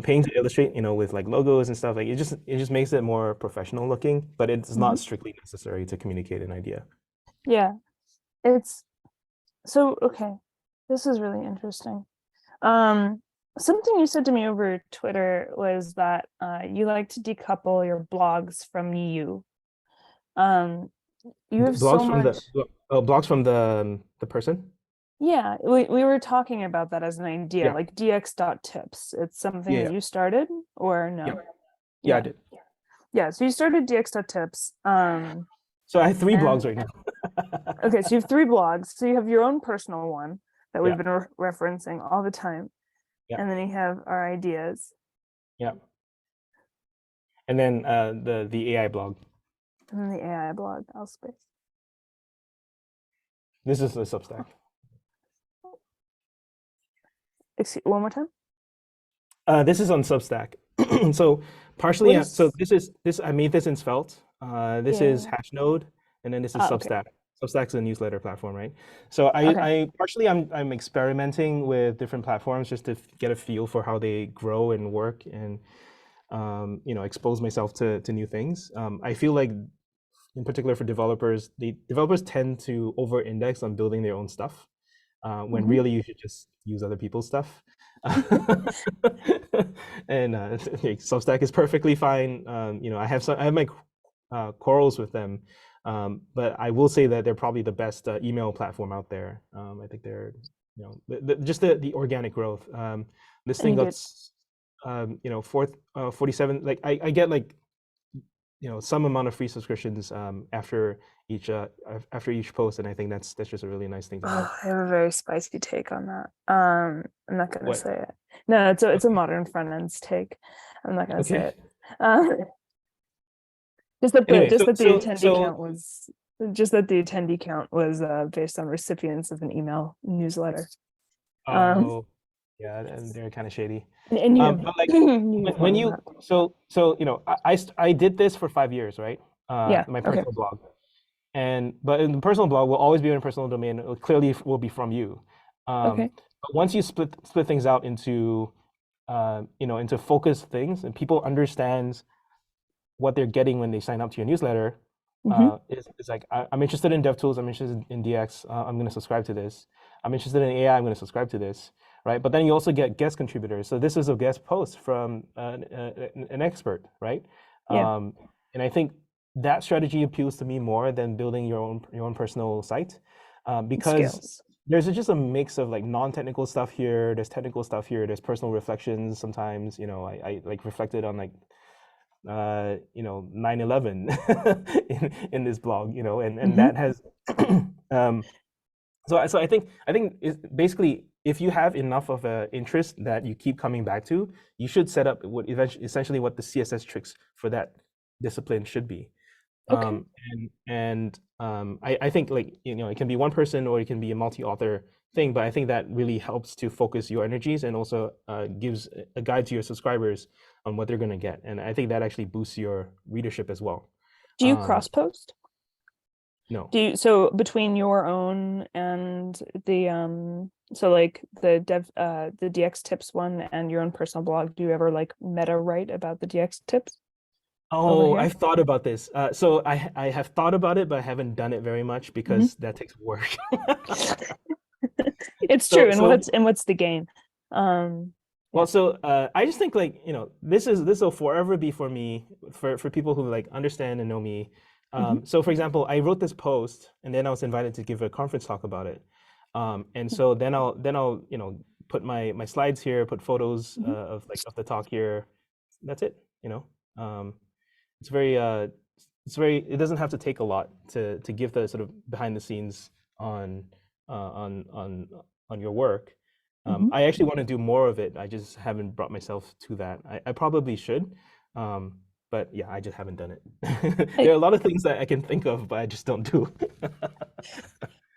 Paying to illustrate, with like logos and stuff, like it just makes it more professional looking, but it's not strictly necessary to communicate an idea. Yeah, it's so okay. This is really interesting. Something you said to me over Twitter was that you like to decouple your blogs from you. You have so much. Blogs from the person. Yeah, we were talking about that as an idea, Yeah. like dx.tips. It's something Yeah, that you started, or no? Yeah, I did. Yeah, so you started dx.tips. So I have 3 blogs right now. Okay, so you have 3 blogs. So you have your own personal one that we've Yeah. been referencing all the time. Yeah. And then you have our ideas. Yeah. And then the AI blog. And then the AI blog, Alspace. This is the Substack. Excuse, one more time. This is on Substack. So What partially, so is? this I made this in Svelte. This is Yeah. Hashnode, and then this is Ah, okay. Substack. Substack's a newsletter platform, right? So Okay. I partially I'm experimenting with different platforms just to get a feel for how they grow and work, and expose myself to new things. I feel like in particular for developers, the developers tend to over-index on building their own stuff, when Hmm. really you should just use other people's stuff. And Substack is perfectly fine. I have my quarrels with them, but I will say that they're probably the best email platform out there. I think they're, just the organic growth. This And thing you got get 47. Like I get like some amount of free subscriptions after each post, and I think that's just a really nice thing to have. I have a very spicy take on that. I'm not gonna What? say it. No, it's a Okay. modern front ends take. I'm not gonna say Okay. it. Um, just that the Anyway, just so that the so attendee so count was just that the attendee count was based on recipients of an email newsletter. Um, oh yeah, and they're kind of shady. and you have But like you have more when than you that. I did this for 5 years, right? Yeah. My Okay. personal blog, but in the personal blog will always be in a personal domain. It clearly will be from you. Okay. But once you split things out into into focused things, and people understands what they're getting when they sign up to your newsletter, Hmm. is like I'm interested in DevTools, I'm interested in DX, I'm going to subscribe to this. I'm interested in AI, I'm going to subscribe to this, right? But then you also get guest contributors. So this is a guest post from an expert, right? Yeah. Um, and I think that strategy appeals to me more than building your own personal site, because Skills. there's just a mix of like non-technical stuff here, there's technical stuff here, there's personal reflections sometimes. I like reflected on like 9/11 in this blog, and Hmm. that has um so I think basically if you have enough of an interest that you keep coming back to, you should set up what eventually essentially what the CSS tricks for that discipline should be. Okay. I think like it can be one person or it can be a multi-author thing, but I think that really helps to focus your energies and also gives a guide to your subscribers on what they're going to get, and I think that actually boosts your readership as well. Do you um cross post? no. Do you, so between your own and the so like the DX tips one and your own personal blog, do you ever like meta write about the DX tips over Oh, here? I've thought about this. So I have thought about it, but I haven't done it very much Hmm. because that takes work. It's true. so And so what's the gain? Um, Well, yeah. so I just think like this will forever be for me, for people who like understand and know me. Hmm. So for example, I wrote this post and then I was invited to give a conference talk about it, and so then I'll put my slides here, put photos Hmm. of the talk here. That's it. Um, it's very it doesn't have to take a lot to give the sort of behind the scenes on on your work. Hmm. I actually want to do more of it. I just haven't brought myself to that. I probably should, but yeah, I just haven't done it. There are I, a lot of things that I can think of, but I just don't do.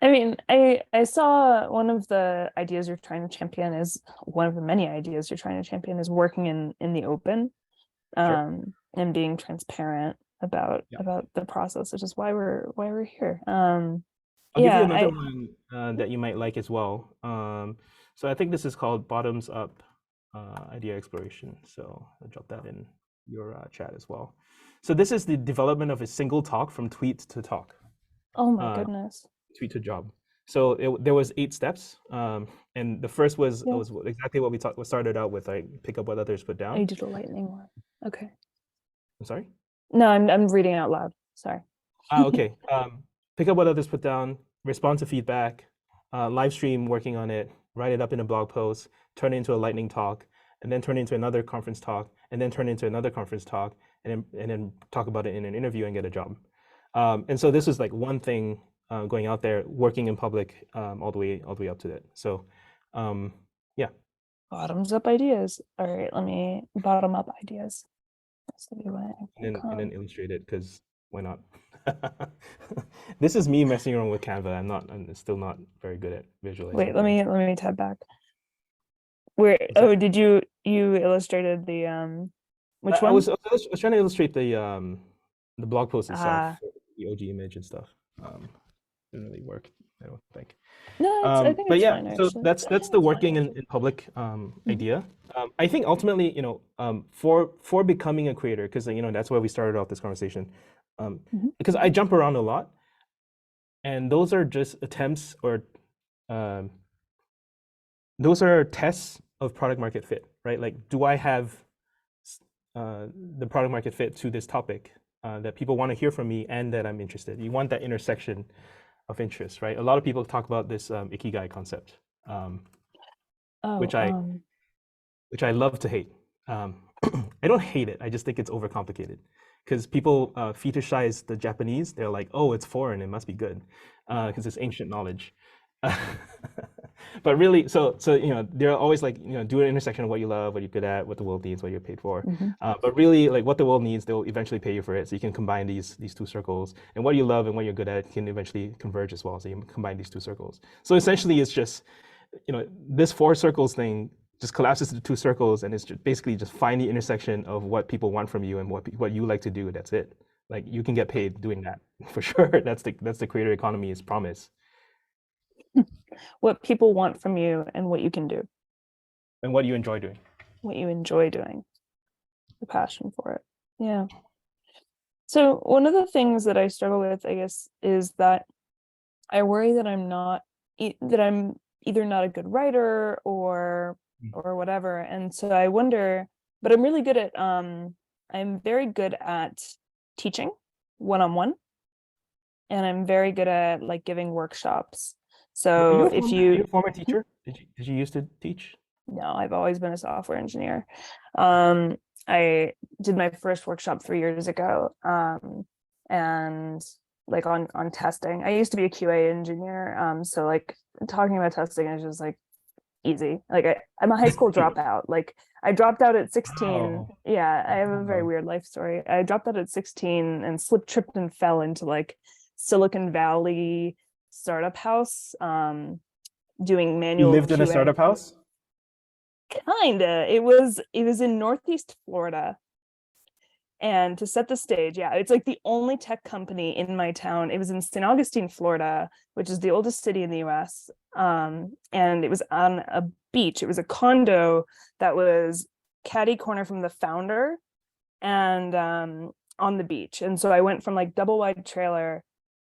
I mean, I saw one of the ideas you're trying to champion is one of the many ideas you're trying to champion is working in the open, Sure. and being transparent Yeah. about the process, which is why we're here. I'll give you Yeah, another I one that you might like as well. So I think this is called bottoms up idea exploration. So I'll drop that in your chat as well. So this is the development of a single talk from tweet to talk, oh my uh, goodness. tweet to job. So there was 8 steps, and the first was Yeah. exactly what we started out with, like pick up what others put Oh, you down. did a lightning one. Okay. I'm sorry. No, I'm reading out loud. Sorry. Okay. Pick up what others put down, respond to feedback, live stream working on it, write it up in a blog post, turn it into a lightning talk, and then turn it into another conference talk, and then turn it into another conference talk, and then talk about it in an interview and get a job. And so this is like one thing, going out there, working in public, all the way up to that. So, yeah. Bottoms up ideas. All right, let me bottom up ideas. And then illustrate it because Why not? This is me messing around with Canva. I'm still not very good at visualizing Wait, let things. me tab back. Where, What's that? oh, did you illustrated the which I one? was trying to illustrate the blog post itself, Ah, the OG image and stuff. Didn't really work, I don't think. no, I think But it's yeah, fine so actually. that's the working in public Mhm, idea. I think ultimately, for becoming a creator, because that's why we started off this conversation. mhm. Because I jump around a lot, and those are just attempts or um, those are tests of product market fit, right? Like, do I have the product market fit to this topic that people want to hear from me and that I'm interested? You want that intersection of interest, right? A lot of people talk about this ikigai concept, um, Oh, which I love to hate. I don't hate it. I just think it's overcomplicated because people fetishize the Japanese. They're like, oh, it's foreign. It must be good because it's ancient knowledge. But really, so they're always like, do an intersection of what you love, what you're good at, what the world needs, what you're paid for. mhm. But really, like what the world needs, they'll eventually pay you for it. So you can combine these two circles, and what you love and what you're good at can eventually converge as well. So you can combine these two circles. So essentially, it's just this four circles thing just collapses into two circles, and it's just basically just find the intersection of what people want from you and what you like to do. That's it. Like you can get paid doing that for sure. That's the creator economy's promise. What people want from you and what you can do, And what do you enjoy doing? what you enjoy doing, the passion for it. Yeah. So one of the things that I struggle with, I guess, is that I worry that that I'm either not a good writer or whatever. And so I wonder, but I'm really good at I'm very good at teaching one-on-one, and I'm very good at like giving workshops. Are So you a if former, are you you a former Hmm? teacher? Did you used to teach? No, I've always been a software engineer. Um, I did my first workshop 3 years ago, and like on testing. I used to be a QA engineer, so like talking about testing is just like easy. Like I'm a high school dropout. Like I dropped out at 16. Wow. Yeah, I have a very Wow. weird life story. I dropped out at 16 and slipped, tripped, and fell into like Silicon Valley startup house, doing You manual lived in a QA. startup house? Kinda. It was in Northeast Florida. And to set the stage, yeah, it's like the only tech company in my town. It was in St. Augustine, Florida, which is the oldest city in the US. And it was on a beach. It was a condo that was catty corner from the founder and on the beach. And so I went from like double wide trailer,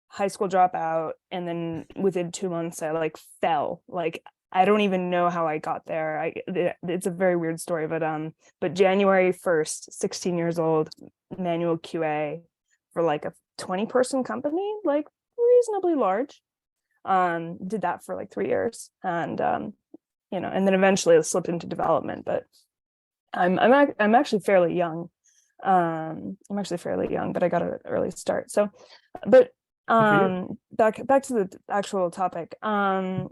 high school dropout, and then within 2 months I like fell. Like I don't even know how I got there. It's a very weird story, but January 1st, 16 years old, manual QA for like a 20-person company, like reasonably large. Did that for like 3 years, and and then eventually I slipped into development. But I'm actually fairly young. I'm actually fairly young, but I got an early start. So, but Good for you. back to the actual topic. I'm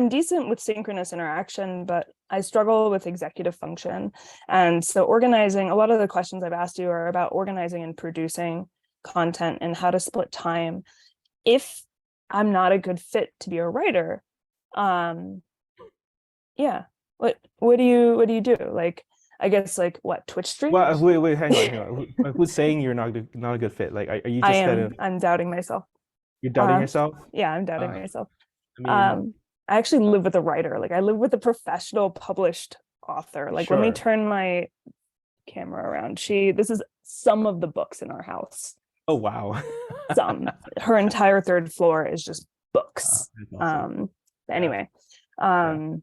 decent with synchronous interaction, but I struggle with executive function. And so organizing, a lot of the questions I've asked you are about organizing and producing content and how to split time. If I'm not a good fit to be a writer, um, yeah. What do you do? Like, I guess like what, Twitch Well, streams? wait, hang on. Who's saying you're not a good fit? Like, are you just kind of I'm doubting myself. you're doubting Um, yourself? yeah, I'm doubting Uh, myself. I mean, Um, I actually live with a writer. Like I live with a professional published author. Like let me sure. turn my camera around. This is some of the books in our house. Oh wow. Some. Her entire third floor is just books. That's awesome. Um, Yeah, anyway. yeah. Um,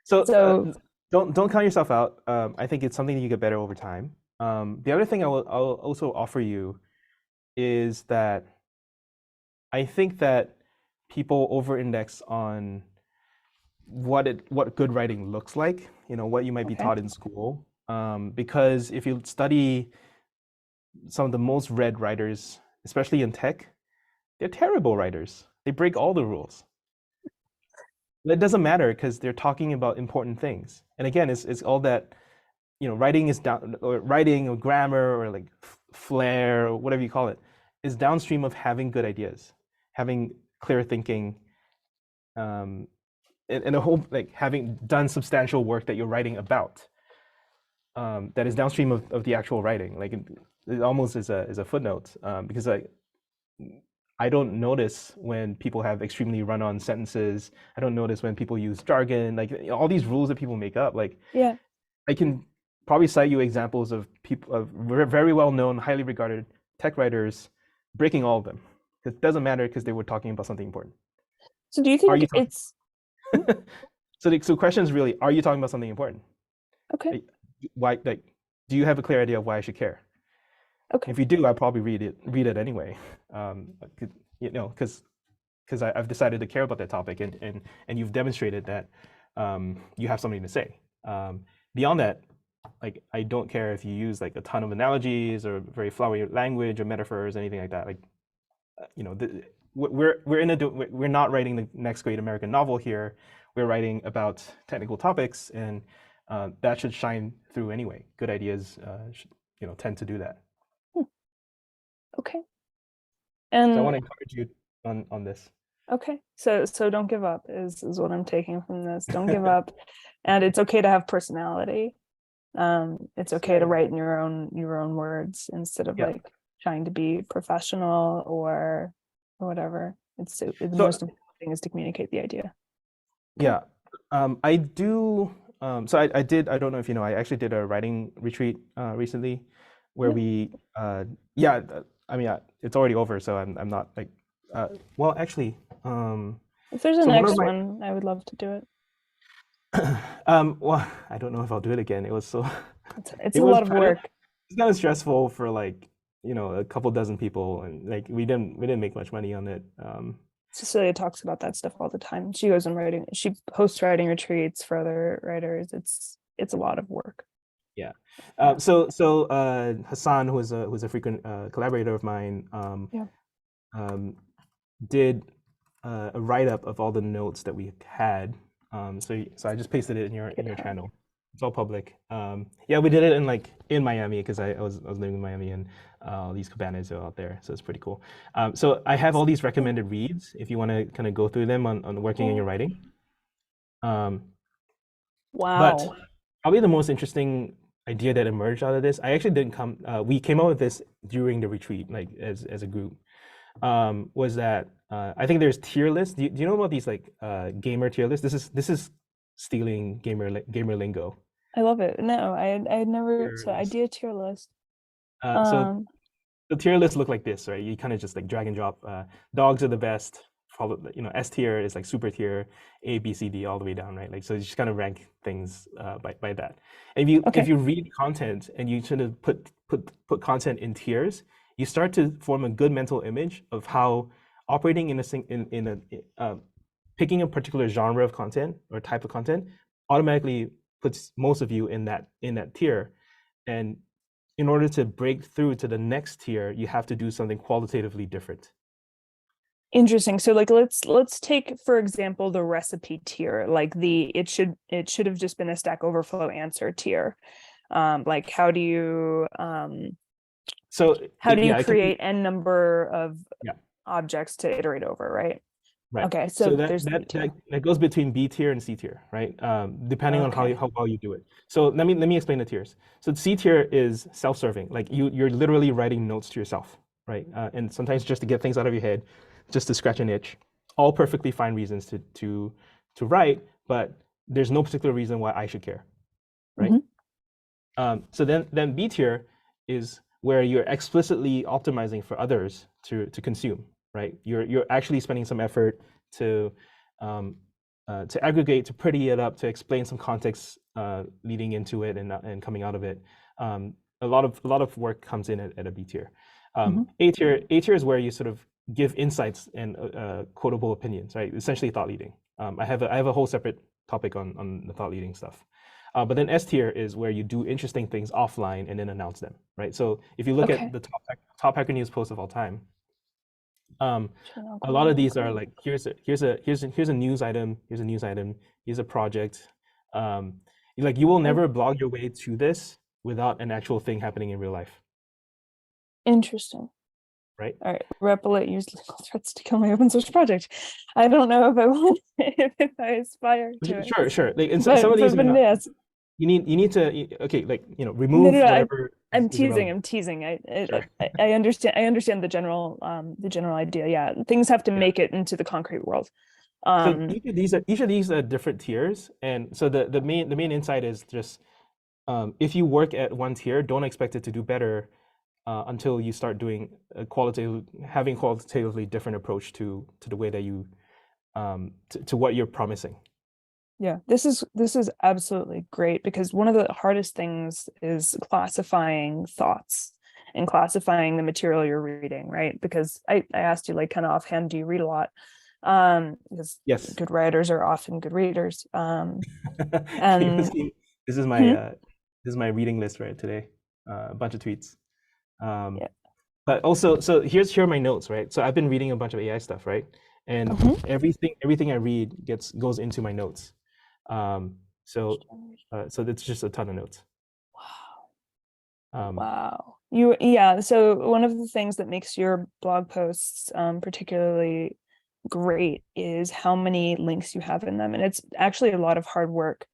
So so don't count yourself out. I think it's something that you get better over time. The other thing I'll also offer you is that I think that people over-index on what good writing looks like. What you might be okay. taught in school. Because if you study some of the most read writers, especially in tech, they're terrible writers. They break all the rules. It doesn't matter because they're talking about important things. And again, it's all that writing is down or writing or grammar or like flair, or whatever you call it, is downstream of having good ideas, having clear thinking, um, and a whole like having done substantial work that you're writing about. That is downstream of the actual writing. Like it almost is a footnote, because I don't notice when people have extremely run-on sentences. I don't notice when people use jargon, like all these rules that people make up. Like Yeah. I can probably cite you examples of people of very well-known, highly regarded tech writers breaking all of them. It doesn't matter because they were talking about something important. So do you Are think you talking? it's hmm, So question is really, are you talking about something important? okay? Like, why? Like, do you have a clear idea of why I should care? Okay. If you do, I'll probably read it anyway. You know, because I've decided to care about that topic, and you've demonstrated that you have something to say. Beyond that, like I don't care if you use like a ton of analogies or very flowery language or metaphors, anything like that. Like you know, we're not writing the next great American novel here. We're writing about technical topics, and that should shine through anyway. Good ideas, should, you know, tend to do that. Hmm, okay. So I And want to encourage you on this. okay. So don't give up is what I'm taking from this. Don't give up. And it's okay to have personality. It's okay to Say, write in your own words instead of yeah. like trying to be professional or whatever. It's the So most important thing is to communicate the idea. Okay. yeah, I do. So I did. I don't know if you know. I actually did a writing retreat recently, where No. we. Yeah. I mean, it's already over, so I'm not like. Well, actually, If there's a so one of next my. one, I would love to do it. Well, I don't know if I'll do it again. It was so. It's It a was lot of kind of. work. It's kind of stressful for like a couple dozen people, and like we didn't make much money on it. Cecilia talks about that stuff all the time. She goes and writing. She hosts writing retreats for other writers. It's a lot of work. Yeah. Yeah. Hassan, who's a frequent collaborator of mine, Yeah. um, did a write up of all the notes that we had. So I just pasted it in your GitHub. channel. It's all public. Yeah, we did it in Miami because I was living in Miami, and all these cabanas are out there, so it's pretty cool. So I have all these Cool. recommended reads if you want to kind of go through them on working in your Oh, writing. Um, but wow. probably the most interesting idea that emerged out of this, I actually didn't come. We came up with this during the retreat, like as a group. Was that I think there's tier lists. Do you know about these like gamer tier lists? This is stealing gamer lingo. I love it. No, I had never Tier so list. idea tier list. So Um, the tier lists look like this, right? You kind of just like drag and drop. Dogs are the best. Followed, S tier is like super tier, A, B, C, D, all the way down, right? Like so, you just kind of rank things by that. And if okay. you read content and you sort of put content in tiers, you start to form a good mental image of how operating in a picking a particular genre of content or type of content automatically puts most of you in that tier. And in order to break through to the next tier, you have to do something qualitatively different. Interesting. So like let's take for example the recipe tier, like it should have just been a Stack Overflow answer tier. Like So how do you yeah, it can be create n number of yeah, objects to iterate over, right? right. Okay, So so there's the B tier. that goes between B tier and C tier, right? Depending on Okay. how well you do it. So let me explain the tiers. So C tier is self-serving, like you're literally writing notes to yourself, right? And sometimes just to get things out of your head, just to scratch an itch. All perfectly fine reasons to write, but there's no particular reason why I should care, right? Mhm. So then B tier is where you're explicitly optimizing for others to consume, right? You're actually spending some effort to to aggregate, to pretty it up, to explain some context leading into it and coming out of it. A lot of work comes in at a B tier. Mhm. A tier is where you sort of give insights and quotable opinions, right? Essentially thought leading. I have a whole separate topic on the thought leading stuff. But then S tier is where you do interesting things offline and then announce them, right? So if you look at Okay. the top Hacker News posts of all time, Channel a lot of global these are group. like here's a news item, here's a news item, here's a project. Um, like you will I never blog your way to this without an actual thing happening in real life. Interesting. right? All right. Replit used legal threats to kill my open source project. I don't know if I want if I aspire to it. Sure. Like, and some But of these are not, yes. you need to, okay, like, No, remove no, whatever I'm is teasing. irrelevant. I'm teasing. Sure. I understand. I understand the general idea. Yeah, things have to Yeah. make it into the concrete world. So Um, each of these are different tiers, and so the main insight is just, if you work at one tier, don't expect it to do better until you start doing having qualitatively different approach to the way that you to what you're promising. yeah, this is absolutely great, because one of the hardest things is classifying thoughts and classifying the material you're reading, right? Because I asked you, like, kind of offhand, do you read a lot? Because Yes. good writers are often good readers. You And see, this is my hmm, uh, this is my reading list right today. A bunch of tweets. Um, yeah. but also, so here are my notes, right? So I've been reading a bunch of AI stuff, right? And Mhm. everything I read goes into my notes. Um, so so it's just a ton of notes. Um, Wow. Yeah. So one of the things that makes your blog posts particularly great is how many links you have in them. And it's actually a lot of hard work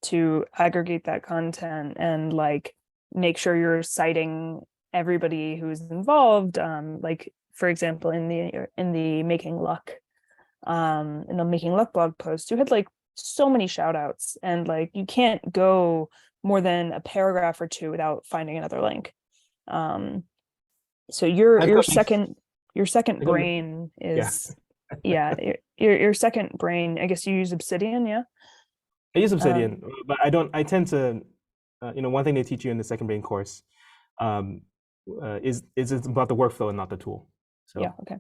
to aggregate that content and, like, make sure you're citing everybody who's involved. Like, for example, in the Making Luck blog post, you had, like, so many shout outs, and, like, you can't go more than a paragraph or two without finding another link. Um, so I've got these. your second I got, brain yeah, is, yeah, your second brain. I guess you use Obsidian, yeah. I use Um, Obsidian, but I don't. I tend to, one thing they teach you in the second brain course, um, is it's about the workflow and not the tool. yeah, So, okay.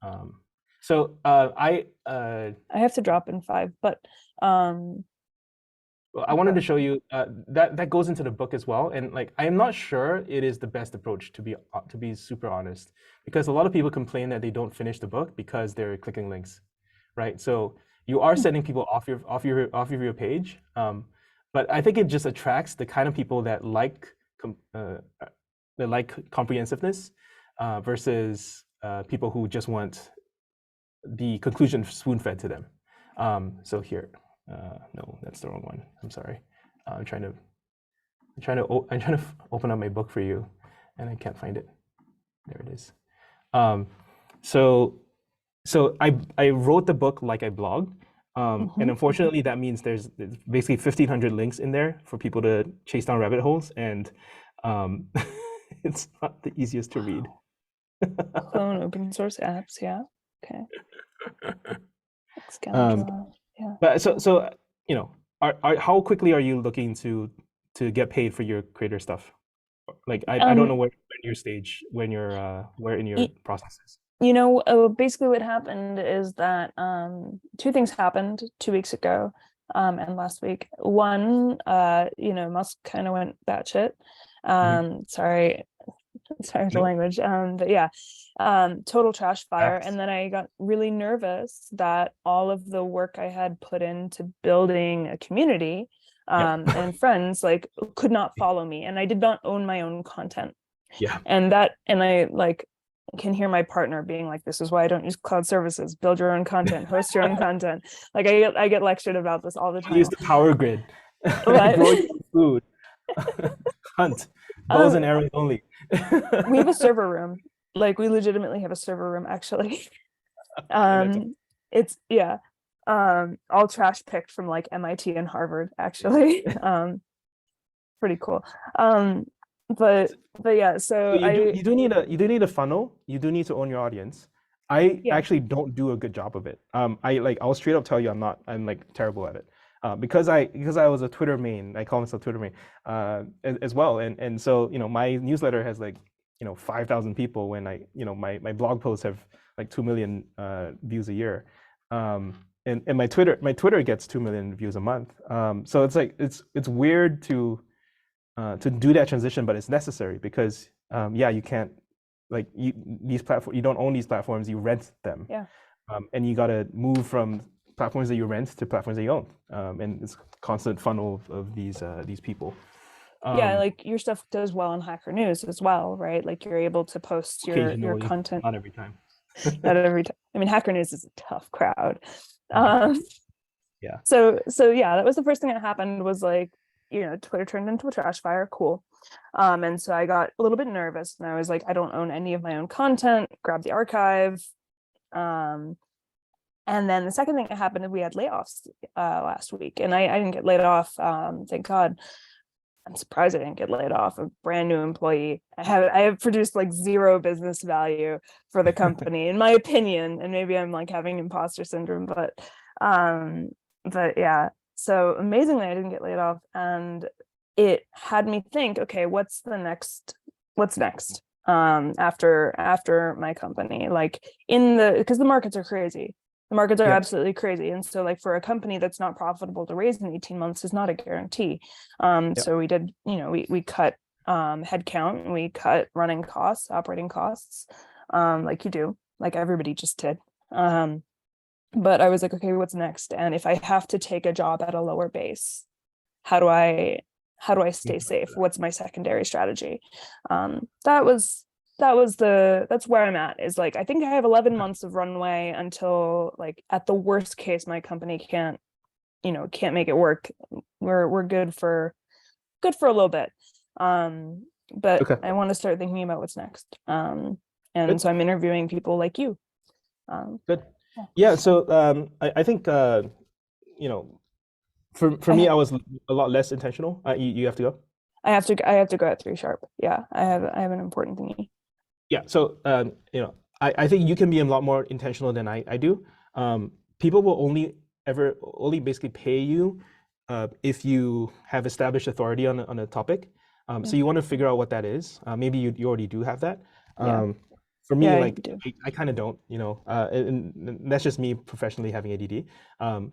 um, so I have to drop in 5, but um, well, I wanted to show you that goes into the book as well, and like I'm not sure it is the best approach to be super honest, because a lot of people complain that they don't finish the book because they're clicking links, right? So you are sending people off your page, but I think it just attracts the kind of people that like comprehensiveness versus people who just want the conclusion spoon-fed to them. So here, no, that's the wrong one. I'm sorry. I'm trying to open up my book for you, and I can't find it. There it is. Um, so I wrote the book like I blog, and mhm. unfortunately that means there's basically 1,500 links in there for people to chase down rabbit holes, and um, it's not the easiest to read. Clone open source apps, yeah. Okay. Um, Scoundrel, yeah. but so you know, how quickly are you looking to get paid for your creator stuff? Like I don't Um, know when your stage when you're where in your y- process is. basically what happened is that two things happened 2 weeks ago, and last week. One, Musk kind of went batshit. Mhm. Sorry, sorry the No, language. But yeah, total trash fire. facts. And then I got really nervous that all of the work I had put into building a community, Yep. and friends, like, could not follow me, and I did not own my own content. Yeah. And I, like, can hear my partner being like, this is why I don't use cloud services. Build your own content, host your own content. Like, I get lectured about this all the Use time. the power grid. But Grow your own food. Hunt. Bows um and arrows only. we have a server room. Like, we legitimately have a server room, actually. Okay, that's It's, yeah, all trash picked from, like, MIT and Harvard, actually. Pretty cool. Um but yeah, so so I you do need a funnel. You do need to own your audience. I yeah. actually don't do a good job of it. I'll straight up tell you I'm like terrible at it. Because I was a Twitter main. I call myself Twitter main as well. And so my newsletter has like 5,000 people when my blog posts have like 2 million views a year. And my Twitter gets 2 million views a month. So it's like it's weird to do that transition, but it's necessary because yeah, you can't like these platforms. You don't own these platforms. You rent them, Yeah. and you got to move from platforms that you rent to platforms that you own, and it's a constant funnel of these people. Yeah, Um, like your stuff does well on Hacker News as well, right? Like you're able to post your occasionally, content. not every time. Not every time. I mean, Hacker News is a tough crowd. Mhm. Um, Yeah. so yeah, that was the first thing that happened was like, Twitter turned into a trash fire. Cool. And so I got a little bit nervous and I was like, I don't own any of my own content, grab the archive. Um, and then the second thing that happened is we had layoffs last week, and I didn't get laid off. Thank God. I'm surprised I didn't get laid off. A brand new employee. I have produced like zero business value for the company, in my opinion. And maybe I'm like having imposter syndrome, um, but yeah. So amazingly, I didn't get laid off, and it had me think, okay, what's next? After my company, like because the markets are crazy. The markets are Yep. absolutely crazy. And so like for a company that's not profitable to raise in 18 months is not a guarantee. Yep. So we did, we cut headcount, and we cut running costs, operating costs, like you do, like everybody just did. But I was like, okay, what's next? And if I have to take a job at a lower base, how do I stay safe? What's my secondary strategy? That's where I'm at, is like I think I have 11 months of runway until, like, at the worst case my company can't make it work. We're good for a little bit. But Okay. I want to start thinking about what's next. And Good. so I'm interviewing people like you. um Good. yeah. Yeah. So I think you know, for me, I I was a lot less intentional. You have to go. I have to go at 3 sharp. Yeah, I have an important thingy. Yeah. So I think you can be a lot more intentional than I do. People will only basically pay you if you have established authority on a topic. Yeah. So you want to figure out what that is. Maybe you already do have that. Yeah. For me, Yeah, I like do. I kind of don't, and that's just me professionally having ADD.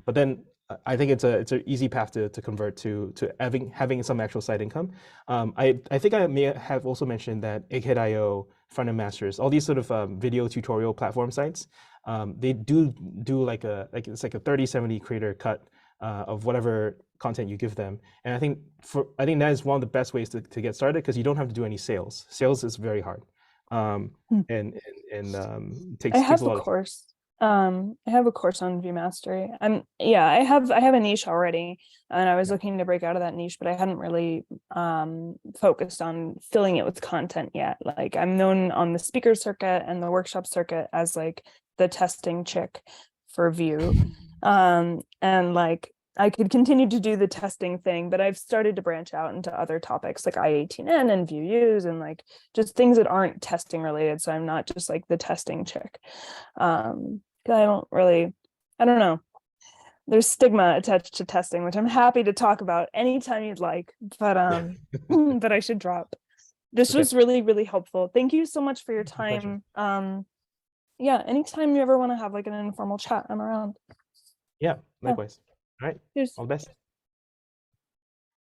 But then I think it's an easy path to convert to having some actual side income. I think I may have also mentioned that Egghead.io, Front End Masters, all these sort of video tutorial platform sites, they do like it's like a 30/70 creator cut of whatever content you give them. And I think that is one of the best ways to get started, because you don't have to do any sales. Sales is very hard. Um, Hmm. and I takes have a a lot of time. course. I have a course on view mastery. I have a niche already, and I was Yeah. looking to break out of that niche, but I hadn't really focused on filling it with content yet. Like, I'm known on the speaker circuit and the workshop circuit as like the testing chick for Vue. And like I could continue to do the testing thing, but I've started to branch out into other topics like I18N and Vue use, and like just things that aren't testing related. So I'm not just like the testing chick. I don't know. There's stigma attached to testing, which I'm happy to talk about anytime you'd like, but but I should drop. This Okay. was really, really helpful. Thank you so much for your My pleasure. time. Yeah, anytime you ever want to have like an informal chat, I'm around. Yeah, Yeah, likewise. All right. cheers. All the best.